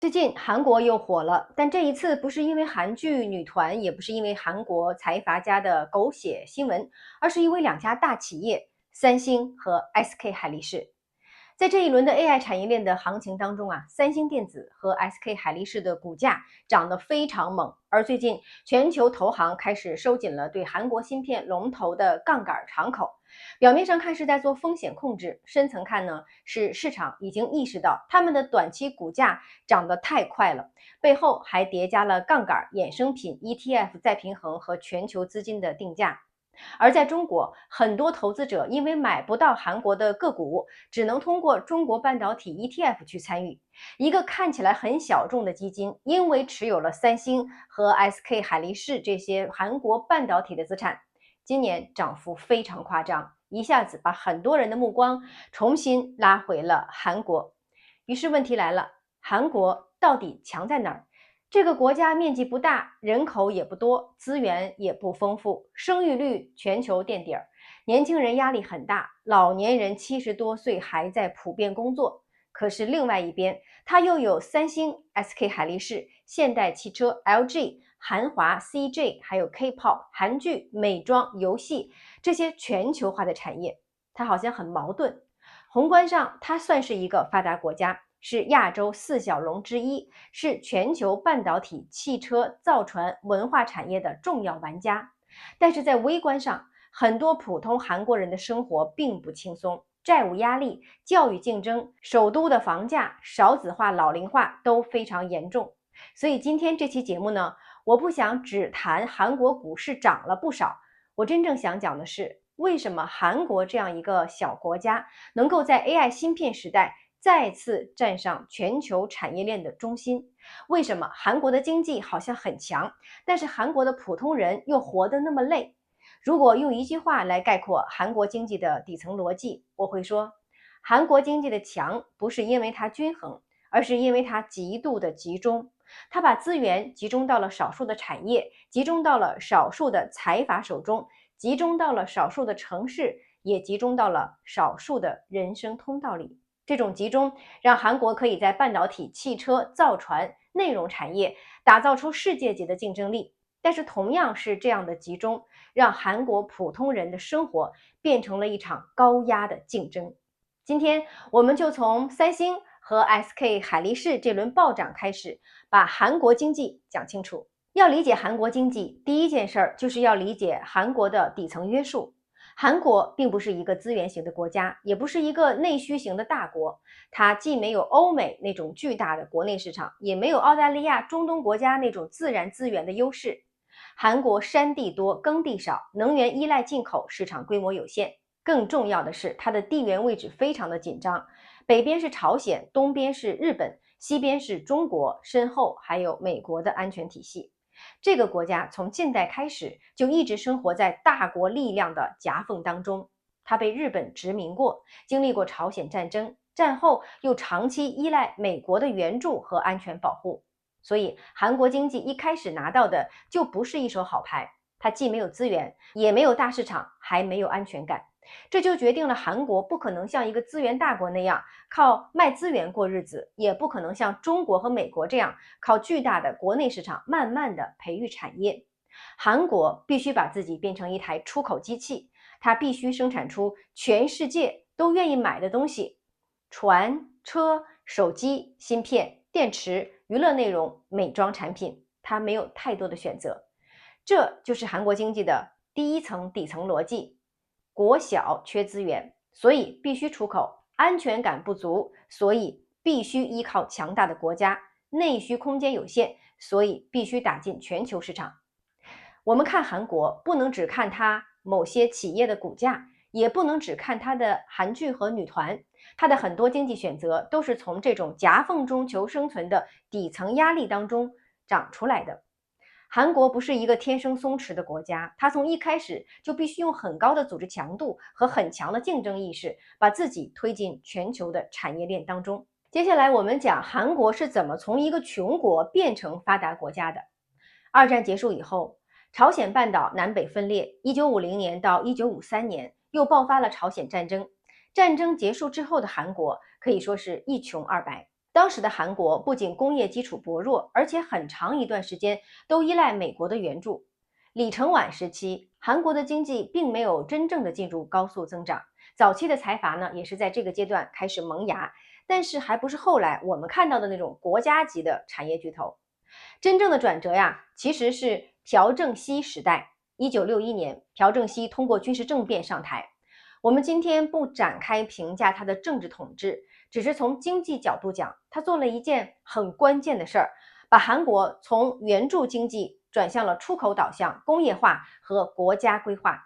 最近韩国又火了，但这一次不是因为韩剧、女团，也不是因为韩国财阀家的狗血新闻，而是因为两家大企业三星和 SK 海力士。在这一轮的 AI 产业链的行情当中啊，三星电子和 SK 海力士的股价涨得非常猛，而最近全球投行开始收紧了对韩国芯片龙头的杠杆敞口。表面上看是在做风险控制，深层看呢是市场已经意识到他们的短期股价涨得太快了，背后还叠加了杠杆、衍生品、ETF 再平衡和全球资金的定价。而在中国，很多投资者因为买不到韩国的个股，只能通过中国半导体 ETF 去参与。一个看起来很小众的基金，因为持有了三星和 SK 海力士这些韩国半导体的资产，今年涨幅非常夸张，一下子把很多人的目光重新拉回了韩国。于是问题来了，韩国到底强在哪儿？这个国家面积不大，人口也不多，资源也不丰富，生育率全球垫底儿，年轻人压力很大，老年人70多岁还在普遍工作。可是另外一边，它又有三星、SK 海力士、现代汽车、LG、韩华、CJ，还有 K-pop、韩剧、美妆、游戏这些全球化的产业，它好像很矛盾。宏观上，它算是一个发达国家，是亚洲四小龙之一，是全球半导体、汽车、造船、文化产业的重要玩家。但是在微观上，很多普通韩国人的生活并不轻松，债务压力、教育竞争、首都的房价、少子化、老龄化都非常严重。所以今天这期节目呢，我不想只谈韩国股市涨了不少，我真正想讲的是，为什么韩国这样一个小国家能够在 AI 芯片时代再次站上全球产业链的中心？为什么韩国的经济好像很强，但是韩国的普通人又活得那么累？如果用一句话来概括韩国经济的底层逻辑，我会说，韩国经济的强不是因为它均衡，而是因为它极度的集中。它把资源集中到了少数的产业，集中到了少数的财阀手中，集中到了少数的城市，也集中到了少数的人生通道里。这种集中让韩国可以在半导体、汽车、造船、内容产业打造出世界级的竞争力。但是同样是这样的集中，让韩国普通人的生活变成了一场高压的竞争。今天我们就从三星和 SK 海力士这轮暴涨开始，把韩国经济讲清楚。要理解韩国经济，第一件事儿就是要理解韩国的底层约束。韩国并不是一个资源型的国家，也不是一个内需型的大国，它既没有欧美那种巨大的国内市场，也没有澳大利亚、中东国家那种自然资源的优势。韩国山地多，耕地少，能源依赖进口，市场规模有限。更重要的是，它的地缘位置非常的紧张，北边是朝鲜，东边是日本，西边是中国，身后还有美国的安全体系。这个国家从近代开始就一直生活在大国力量的夹缝当中，它被日本殖民过，经历过朝鲜战争，战后又长期依赖美国的援助和安全保护。所以韩国经济一开始拿到的就不是一手好牌，它既没有资源，也没有大市场，还没有安全感。这就决定了韩国不可能像一个资源大国那样靠卖资源过日子，也不可能像中国和美国这样靠巨大的国内市场慢慢的培育产业。韩国必须把自己变成一台出口机器，它必须生产出全世界都愿意买的东西，船、车、手机、芯片、电池、娱乐内容、美妆产品，它没有太多的选择。这就是韩国经济的第一层底层逻辑。国小缺资源，所以必须出口；安全感不足，所以必须依靠强大的国家；内需空间有限，所以必须打进全球市场。我们看韩国，不能只看它某些企业的股价，也不能只看它的韩剧和女团，它的很多经济选择都是从这种夹缝中求生存的底层压力当中长出来的。韩国不是一个天生松弛的国家，它从一开始就必须用很高的组织强度和很强的竞争意识，把自己推进全球的产业链当中。接下来我们讲韩国是怎么从一个穷国变成发达国家的。二战结束以后，朝鲜半岛南北分裂，1950年到1953年又爆发了朝鲜战争。战争结束之后的韩国可以说是一穷二白。当时的韩国不仅工业基础薄弱，而且很长一段时间都依赖美国的援助。李承晚时期，韩国的经济并没有真正的进入高速增长，早期的财阀呢，也是在这个阶段开始萌芽，但是还不是后来我们看到的那种国家级的产业巨头。真正的转折呀，其实是朴正熙时代。1961年，朴正熙通过军事政变上台。我们今天不展开评价他的政治统治，只是从经济角度讲，他做了一件很关键的事儿，把韩国从援助经济转向了出口导向、工业化和国家规划。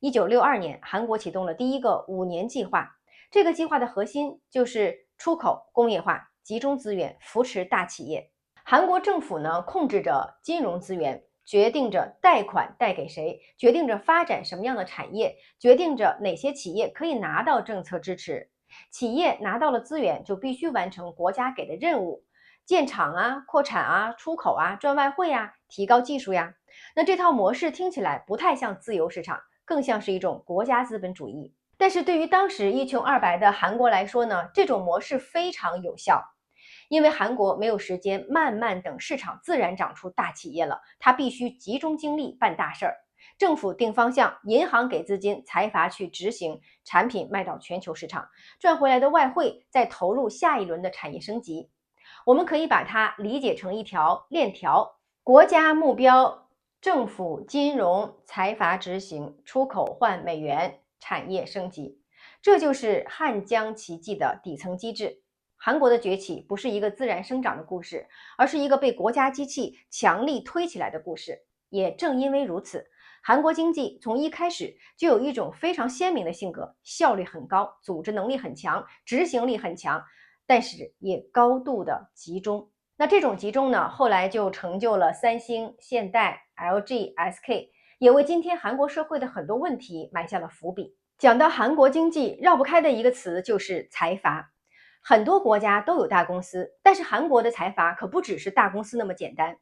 1962年，韩国启动了第一个5年计划，这个计划的核心就是出口、工业化，集中资源扶持大企业。韩国政府呢，控制着金融资源，决定着贷款贷给谁，决定着发展什么样的产业，决定着哪些企业可以拿到政策支持。企业拿到了资源，就必须完成国家给的任务，建厂啊、扩产啊、出口啊、赚外汇啊、提高技术呀。那这套模式听起来不太像自由市场，更像是一种国家资本主义。但是对于当时一穷二白的韩国来说呢，这种模式非常有效。因为韩国没有时间慢慢等市场自然长出大企业了，它必须集中精力办大事儿。政府定方向，银行给资金，财阀去执行，产品卖到全球市场，赚回来的外汇再投入下一轮的产业升级。我们可以把它理解成一条链条：国家目标、政府、金融、财阀执行，出口换美元，产业升级。这就是汉江奇迹的底层机制。韩国的崛起不是一个自然生长的故事，而是一个被国家机器强力推起来的故事。也正因为如此，韩国经济从一开始就有一种非常鲜明的性格，效率很高，组织能力很强，执行力很强，但是也高度的集中。那这种集中呢，后来就成就了三星、现代、LG、SK，也为今天韩国社会的很多问题埋下了伏笔。讲到韩国经济，绕不开的一个词就是财阀。很多国家都有大公司，但是韩国的财阀可不只是大公司那么简单。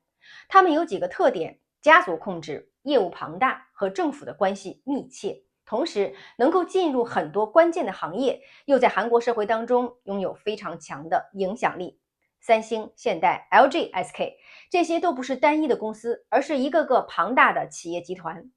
他们有几个特点：家族控制、业务庞大和政府的关系密切，同时能够进入很多关键的行业，又在韩国社会当中拥有非常强的影响力。三星、现代、LG、SK 这些都不是单一的公司，而是一个个庞大的企业集团。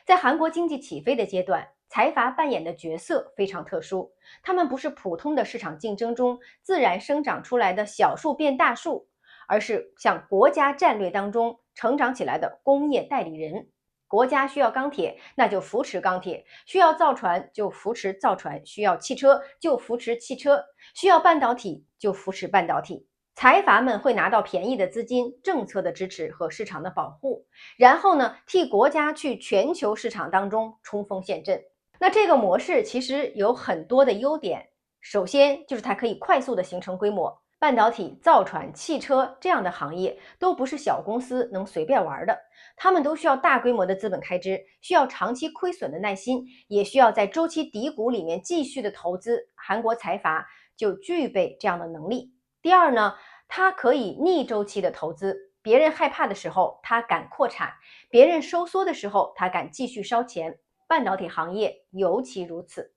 在韩国经济起飞的阶段，财阀扮演的角色非常特殊，他们不是普通的市场竞争中自然生长出来的小树变大树，而是像国家战略当中成长起来的工业代理人。国家需要钢铁，那就扶持钢铁；需要造船就扶持造船；需要汽车就扶持汽车；需要半导体就扶持半导体。财阀们会拿到便宜的资金、政策的支持和市场的保护，然后呢，替国家去全球市场当中冲锋陷阵。那这个模式其实有很多的优点，首先就是它可以快速的形成规模。半导体、造船、汽车这样的行业都不是小公司能随便玩的，他们都需要大规模的资本开支，需要长期亏损的耐心，也需要在周期低谷里面继续的投资。韩国财阀就具备这样的能力。第二呢，它可以逆周期的投资，别人害怕的时候，它敢扩产；别人收缩的时候，它敢继续烧钱。半导体行业尤其如此。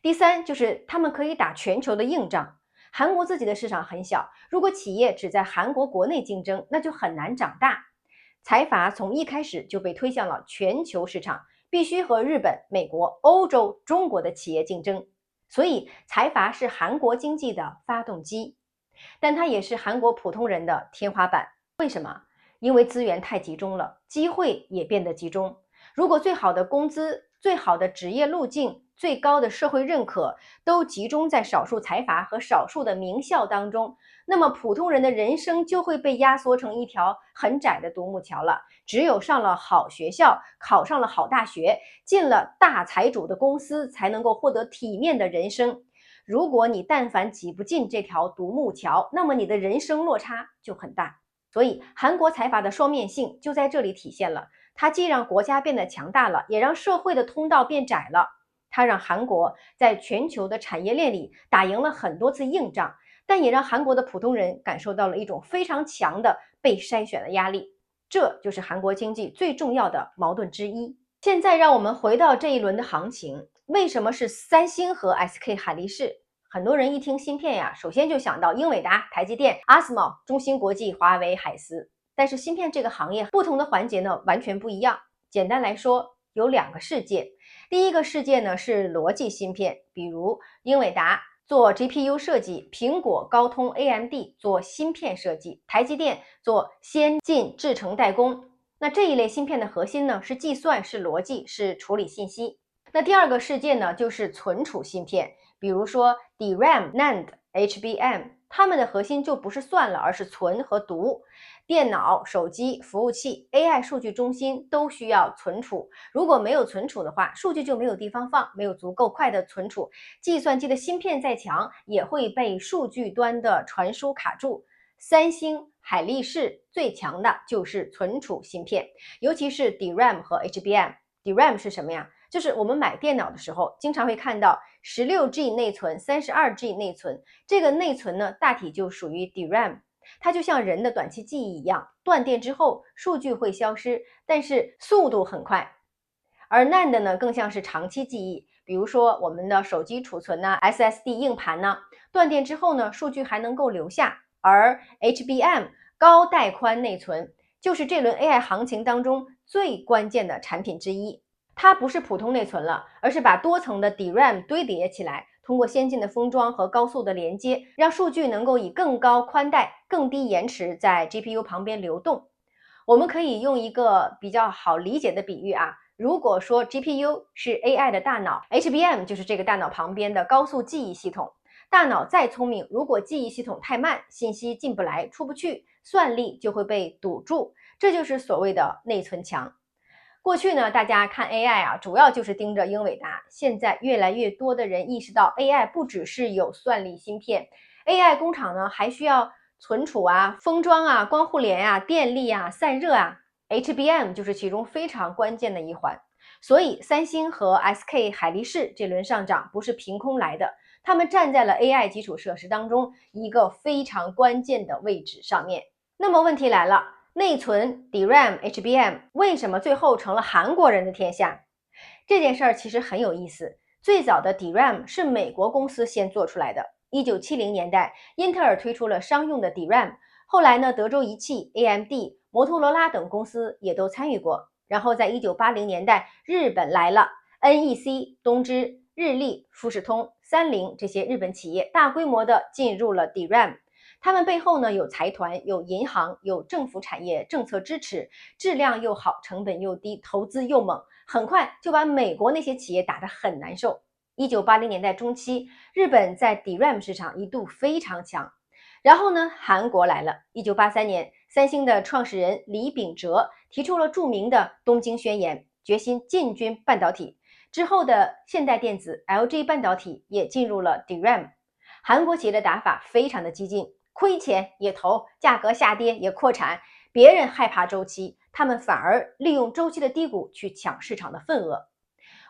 第三就是他们可以打全球的硬仗。韩国自己的市场很小，如果企业只在韩国国内竞争，那就很难长大。财阀从一开始就被推向了全球市场，必须和日本、美国、欧洲、中国的企业竞争。所以财阀是韩国经济的发动机，但它也是韩国普通人的天花板。为什么？因为资源太集中了，机会也变得集中。如果最好的工资、最好的职业路径、最高的社会认可都集中在少数财阀和少数的名校当中，那么普通人的人生就会被压缩成一条很窄的独木桥了。只有上了好学校，考上了好大学，进了大财主的公司，才能够获得体面的人生。如果你但凡挤不进这条独木桥，那么你的人生落差就很大。所以韩国财阀的双面性就在这里体现了，它既让国家变得强大了，也让社会的通道变窄了。它让韩国在全球的产业链里打赢了很多次硬仗，但也让韩国的普通人感受到了一种非常强的被筛选的压力。这就是韩国经济最重要的矛盾之一。现在让我们回到这一轮的行情，为什么是三星和 SK 海力士？很多人一听芯片呀，首先就想到英伟达、台积电、ASML、中芯国际、华为、海思。但是芯片这个行业不同的环节呢，完全不一样。简单来说，有两个世界。第一个世界呢是逻辑芯片，比如英伟达做 GPU 设计，苹果、高通、AMD 做芯片设计，台积电做先进制程代工。那这一类芯片的核心呢是计算、是逻辑、是处理信息。那第二个世界呢就是存储芯片，比如说 DRAM、NAND、HBM，它们的核心就不是算了，而是存和读。电脑、手机、服务器、AI 数据中心都需要存储。如果没有存储的话，数据就没有地方放，没有足够快的存储，计算机的芯片再强，也会被数据端的传输卡住。三星、海力士最强的就是存储芯片，尤其是 DRAM 和 HBM。DRAM 是什么呀？就是我们买电脑的时候，经常会看到16G 内存、32G 内存，这个内存呢，大体就属于 DRAM。它就像人的短期记忆一样，断电之后数据会消失，但是速度很快。而 NAND 呢，更像是长期记忆，比如说我们的手机储存呢、SSD 硬盘呢，断电之后呢，数据还能够留下。而 HBM 高带宽内存就是这轮 AI 行情当中最关键的产品之一。它不是普通内存了，而是把多层的 DRAM 堆叠起来，通过先进的封装和高速的连接，让数据能够以更高宽带、更低延迟在 GPU 旁边流动。我们可以用一个比较好理解的比喻啊，如果说 GPU 是 AI 的大脑， HBM 就是这个大脑旁边的高速记忆系统。大脑再聪明，如果记忆系统太慢，信息进不来出不去，算力就会被堵住，这就是所谓的内存墙。过去呢，大家看 AI 啊，主要就是盯着英伟达。现在越来越多的人意识到 AI 不只是有算力芯片， AI 工厂呢还需要存储啊、封装啊、光互联啊、电力啊、散热啊， HBM 就是其中非常关键的一环。所以三星和 SK 海力士这轮上涨不是凭空来的，他们站在了 AI 基础设施当中一个非常关键的位置上面。那么问题来了，内存 DRAM、HBM 为什么最后成了韩国人的天下？这件事儿其实很有意思。最早的 DRAM 是美国公司先做出来的。1970年代，英特尔推出了商用的 DRAM， 后来呢，德州仪器、AMD、摩托罗拉等公司也都参与过。然后在1980年代，日本来了 ，NEC、东芝、日立、富士通、三菱这些日本企业大规模的进入了 DRAM。他们背后呢有财团、有银行、有政府产业政策支持，质量又好，成本又低，投资又猛，很快就把美国那些企业打得很难受。1980年代中期，日本在 DRAM 市场一度非常强。然后呢，韩国来了。1983年，三星的创始人李秉哲提出了著名的东京宣言，决心进军半导体。之后的现代电子、LG 半导体也进入了 DRAM。韩国企业的打法非常的激进，亏钱也投，价格下跌也扩产。别人害怕周期，他们反而利用周期的低谷去抢市场的份额。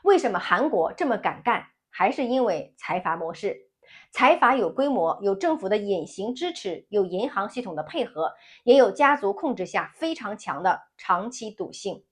为什么韩国这么敢干？还是因为财阀模式。财阀有规模，有政府的隐形支持，有银行系统的配合，也有家族控制下非常强的长期赌性。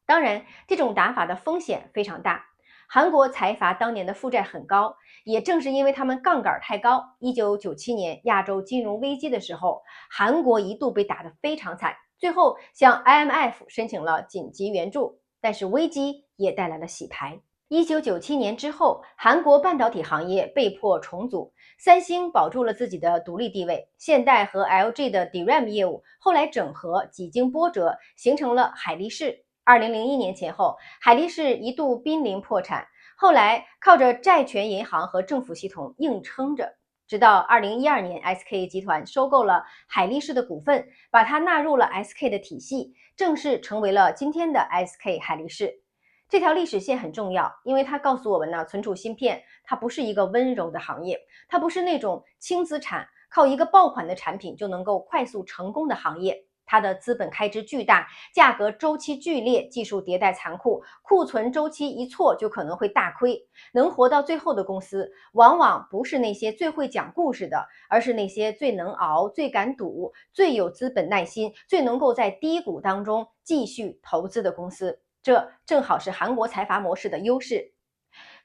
当然，这种打法的风险非常大。韩国财阀当年的负债很高，也正是因为他们杠杆太高。1997年亚洲金融危机的时候，韩国一度被打得非常惨，最后向 IMF 申请了紧急援助，但是危机也带来了洗牌。1997年之后，韩国半导体行业被迫重组，三星保住了自己的独立地位，现代和 LG 的 DRAM 业务后来整合，几经波折，形成了海力士。2001年前后，海力士一度濒临破产，后来靠着债权银行和政府系统硬撑着，直到2012年 SK 集团收购了海力士的股份，把它纳入了 SK 的体系，正式成为了今天的 SK 海力士。这条历史线很重要，因为它告诉我们呢，存储芯片它不是一个温柔的行业，它不是那种轻资产靠一个爆款的产品就能够快速成功的行业。它的资本开支巨大，价格周期剧烈，技术迭代残酷，库存周期一错就可能会大亏。能活到最后的公司，往往不是那些最会讲故事的，而是那些最能熬、最敢赌、最有资本耐心、最能够在低谷当中继续投资的公司。这正好是韩国财阀模式的优势。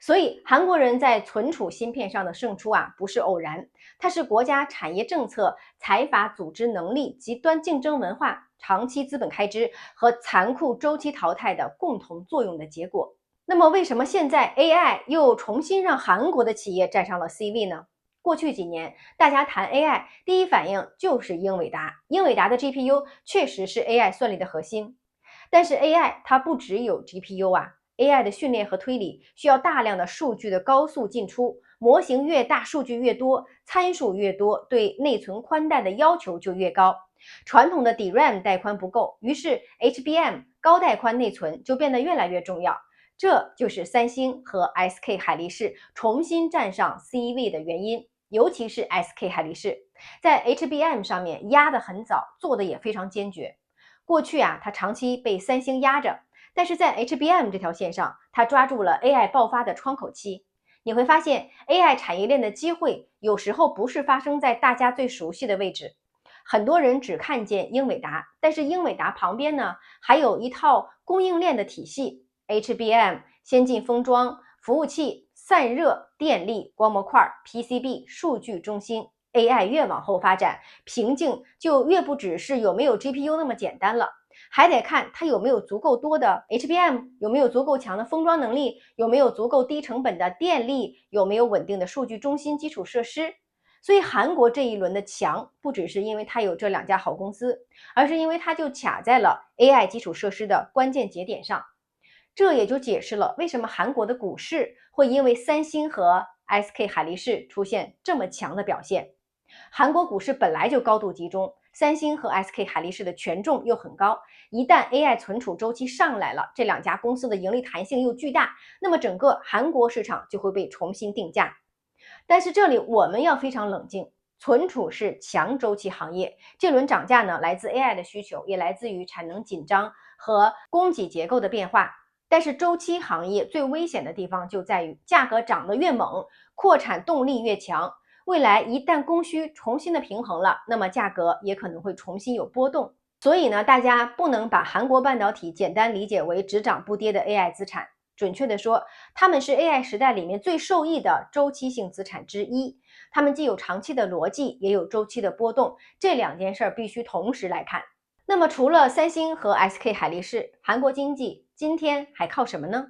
所以韩国人在存储芯片上的胜出不是偶然，它是国家产业政策、财阀组织能力、极端竞争文化、长期资本开支和残酷周期淘汰的共同作用的结果。那么，为什么现在 AI 又重新让韩国的企业站上了 C 位呢？过去几年，大家谈 AI，第一反应就是英伟达。英伟达的 GPU 确实是 AI 算力的核心，但是 AI 它不只有 GPU。AI 的训练和推理需要大量的数据的高速进出，模型越大，数据越多，参数越多，对内存宽带的要求就越高。传统的 DRAM 带宽不够，于是 HBM 高带宽内存就变得越来越重要。这就是三星和 SK 海力士重新站上 C 位的原因，尤其是 SK 海力士在 HBM 上面压得很早，做的也非常坚决。过去它长期被三星压着，但是在 HBM 这条线上，它抓住了 AI 爆发的窗口期。你会发现 AI 产业链的机会有时候不是发生在大家最熟悉的位置。很多人只看见英伟达，但是英伟达旁边呢，还有一套供应链的体系， HBM、先进封装、服务器、散热、电力、光模块、PCB、数据中心。AI 越往后发展，瓶颈就越不只是有没有 GPU 那么简单了，还得看它有没有足够多的 HBM， 有没有足够强的封装能力，有没有足够低成本的电力，有没有稳定的数据中心基础设施。所以韩国这一轮的强，不只是因为它有这两家好公司，而是因为它就卡在了 AI 基础设施的关键节点上。这也就解释了为什么韩国的股市会因为三星和 SK 海力士出现这么强的表现。韩国股市本来就高度集中，三星和 SK 海力士的权重又很高，一旦 AI 存储周期上来了，这两家公司的盈利弹性又巨大，那么整个韩国市场就会被重新定价。但是这里我们要非常冷静，存储是强周期行业，这轮涨价呢，来自 AI 的需求，也来自于产能紧张和供给结构的变化。但是周期行业最危险的地方就在于价格涨得越猛，扩产动力越强，未来一旦供需重新的平衡了，那么价格也可能会重新有波动。所以呢，大家不能把韩国半导体简单理解为只涨不跌的 AI 资产。准确的说，它们是 AI 时代里面最受益的周期性资产之一。它们既有长期的逻辑，也有周期的波动，这两件事必须同时来看。那么除了三星和 SK 海力士，韩国经济今天还靠什么呢？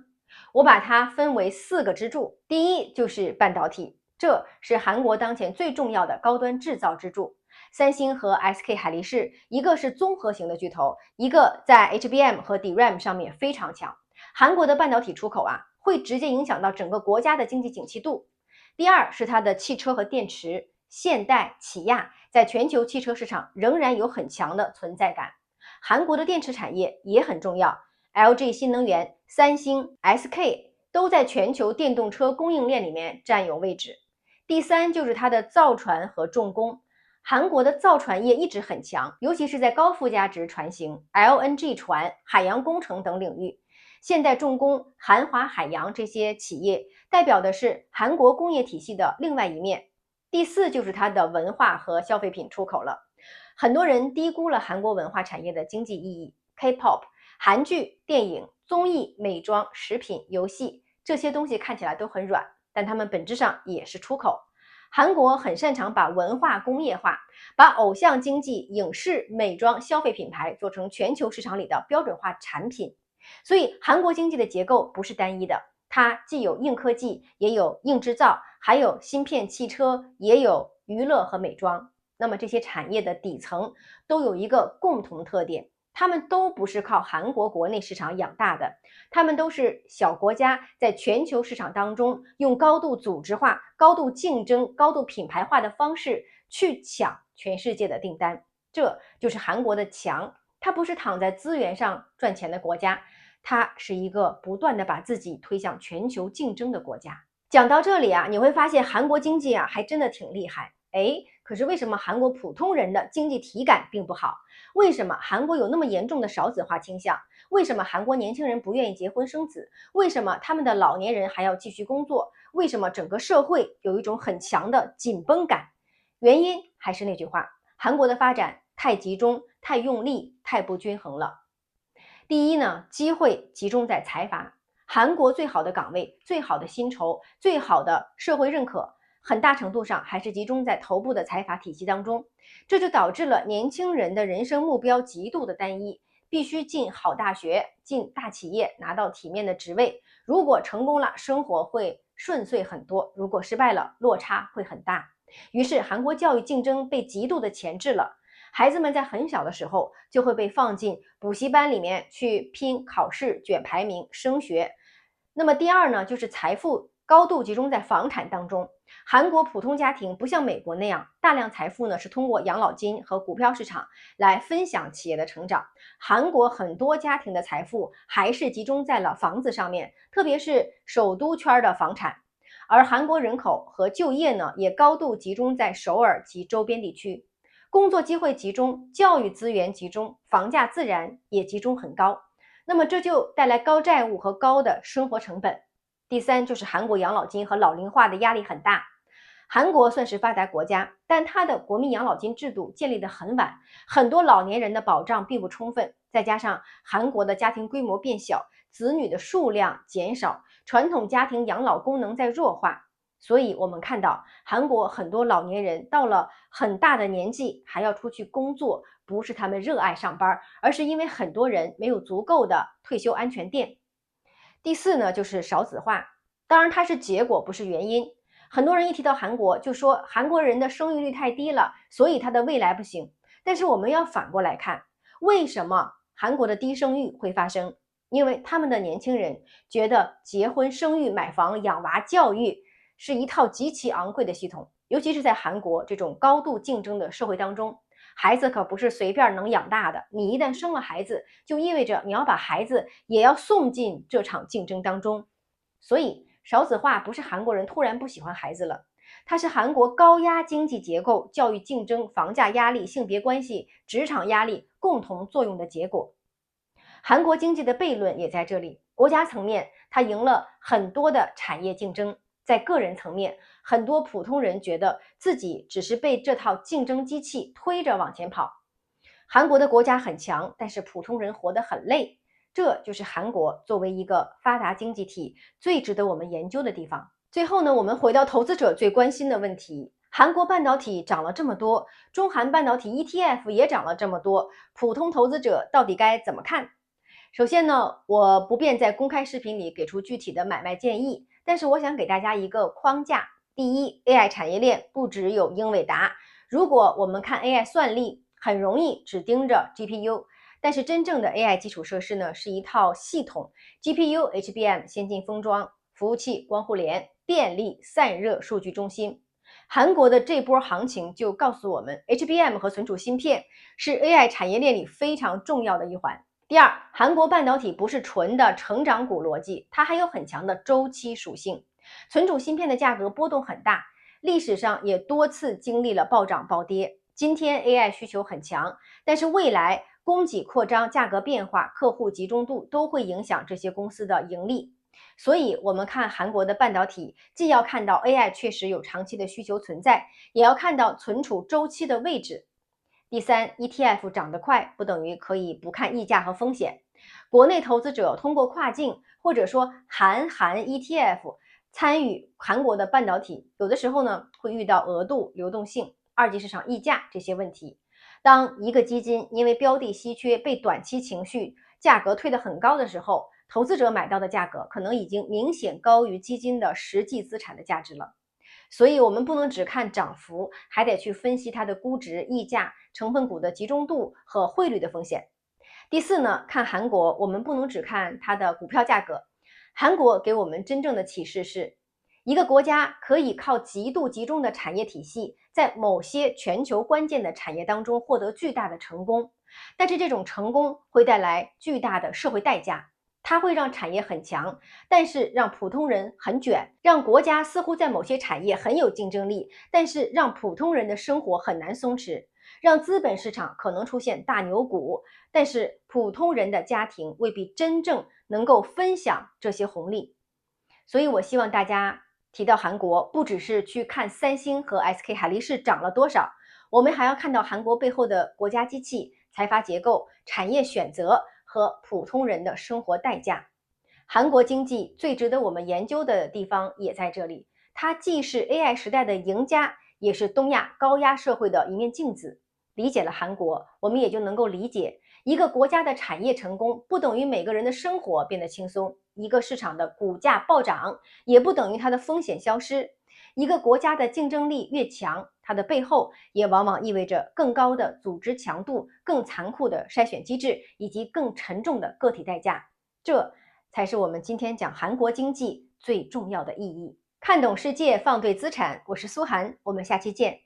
我把它分为4个支柱。第一就是半导体，这是韩国当前最重要的高端制造支柱。三星和 SK 海力士，一个是综合型的巨头，一个在 HBM 和 DRAM 上面非常强。韩国的半导体出口会直接影响到整个国家的经济景气度。第二是它的汽车和电池，现代、起亚在全球汽车市场仍然有很强的存在感。韩国的电池产业也很重要， LG 新能源、三星、SK 都在全球电动车供应链里面占有位置。第三就是它的造船和重工，韩国的造船业一直很强，尤其是在高附加值船型、LNG 船、海洋工程等领域。现代重工、韩华海洋这些企业代表的是韩国工业体系的另外一面。第四就是它的文化和消费品出口了。很多人低估了韩国文化产业的经济意义。K-pop、韩剧、电影、综艺、美妆、食品、游戏，这些东西看起来都很软，但它们本质上也是出口。韩国很擅长把文化工业化，把偶像经济、影视、美妆、消费品牌做成全球市场里的标准化产品。所以韩国经济的结构不是单一的，它既有硬科技，也有硬制造，还有芯片、汽车，也有娱乐和美妆。那么这些产业的底层都有一个共同特点，它们都不是靠韩国国内市场养大的，它们都是小国家在全球市场当中用高度组织化、高度竞争、高度品牌化的方式去抢全世界的订单。这就是韩国的强，它不是躺在资源上赚钱的国家，它是一个不断的把自己推向全球竞争的国家。讲到这里你会发现韩国经济还真的挺厉害。可是为什么韩国普通人的经济体感并不好？为什么韩国有那么严重的少子化倾向？为什么韩国年轻人不愿意结婚生子？为什么他们的老年人还要继续工作？为什么整个社会有一种很强的紧绷感？原因还是那句话，韩国的发展太集中、太用力、太不均衡了。第一呢，机会集中在财阀。韩国最好的岗位、最好的薪酬、最好的社会认可，很大程度上还是集中在头部的财阀体系当中，这就导致了年轻人的人生目标极度的单一，必须进好大学、进大企业，拿到体面的职位。如果成功了，生活会顺遂很多；如果失败了，落差会很大。于是，韩国教育竞争被极度的钳制了。孩子们在很小的时候就会被放进补习班里面去拼考试、卷排名、升学。那么第二呢，就是财富高度集中在房产当中。韩国普通家庭不像美国那样，大量财富呢是通过养老金和股票市场来分享企业的成长。韩国很多家庭的财富还是集中在了房子上面，特别是首都圈的房产。而韩国人口和就业呢，也高度集中在首尔及周边地区。工作机会集中，教育资源集中，房价自然也集中很高。那么这就带来高债务和高的生活成本。第三就是韩国养老金和老龄化的压力很大。韩国算是发达国家，但它的国民养老金制度建立得很晚，很多老年人的保障并不充分，再加上韩国的家庭规模变小，子女的数量减少，传统家庭养老功能在弱化。所以我们看到韩国很多老年人到了很大的年纪还要出去工作，不是他们热爱上班，而是因为很多人没有足够的退休安全垫。第四呢，就是少子化，当然它是结果，不是原因。很多人一提到韩国，就说韩国人的生育率太低了，所以它的未来不行。但是我们要反过来看，为什么韩国的低生育会发生？因为他们的年轻人觉得结婚、生育、买房、养娃、教育是一套极其昂贵的系统，尤其是在韩国这种高度竞争的社会当中，孩子可不是随便能养大的。你一旦生了孩子，就意味着你要把孩子也要送进这场竞争当中。所以少子化不是韩国人突然不喜欢孩子了，它是韩国高压经济结构、教育竞争、房价压力、性别关系、职场压力共同作用的结果。韩国经济的悖论也在这里，国家层面它赢了很多的产业竞争，在个人层面，很多普通人觉得自己只是被这套竞争机器推着往前跑。韩国的国家很强，但是普通人活得很累，这就是韩国作为一个发达经济体最值得我们研究的地方。最后呢，我们回到投资者最关心的问题，韩国半导体涨了这么多，中韩半导体 ETF 也涨了这么多，普通投资者到底该怎么看？首先呢，我不便在公开视频里给出具体的买卖建议，但是我想给大家一个框架。第一， AI 产业链不只有英伟达，如果我们看 AI 算力，很容易只盯着 GPU， 但是真正的 AI 基础设施呢，是一套系统， GPU、HBM、先进封装、服务器、光互联、电力、散热、数据中心。韩国的这波行情就告诉我们， HBM 和存储芯片是 AI 产业链里非常重要的一环。第二，韩国半导体不是纯的成长股逻辑，它还有很强的周期属性。存储芯片的价格波动很大，历史上也多次经历了暴涨暴跌。今天 AI 需求很强，但是未来供给扩张、价格变化、客户集中度都会影响这些公司的盈利。所以我们看韩国的半导体，既要看到 AI 确实有长期的需求存在，也要看到存储周期的位置。第三， ETF 涨得快不等于可以不看溢价和风险。国内投资者通过跨境或者说韩 ETF 参与韩国的半导体，有的时候呢会遇到额度、流动性、二级市场溢价这些问题。当一个基金因为标的稀缺被短期情绪价格推得很高的时候，投资者买到的价格可能已经明显高于基金的实际资产的价值了。所以我们不能只看涨幅，还得去分析它的估值、溢价、成分股的集中度和汇率的风险。第四呢，看韩国，我们不能只看它的股票价格。韩国给我们真正的启示是，一个国家可以靠极度集中的产业体系，在某些全球关键的产业当中获得巨大的成功，但是这种成功会带来巨大的社会代价。它会让产业很强，但是让普通人很卷，让国家似乎在某些产业很有竞争力，但是让普通人的生活很难松弛，让资本市场可能出现大牛股，但是普通人的家庭未必真正能够分享这些红利。所以我希望大家提到韩国，不只是去看三星和 SK 海力士涨了多少，我们还要看到韩国背后的国家机器、财阀结构、产业选择和普通人的生活代价。韩国经济最值得我们研究的地方也在这里，它既是 AI 时代的赢家，也是东亚高压社会的一面镜子。理解了韩国，我们也就能够理解，一个国家的产业成功不等于每个人的生活变得轻松，一个市场的股价暴涨也不等于它的风险消失。一个国家的竞争力越强，它的背后也往往意味着更高的组织强度、更残酷的筛选机制以及更沉重的个体代价。这才是我们今天讲韩国经济最重要的意义。看懂世界，放对资产，我是苏涵，我们下期见。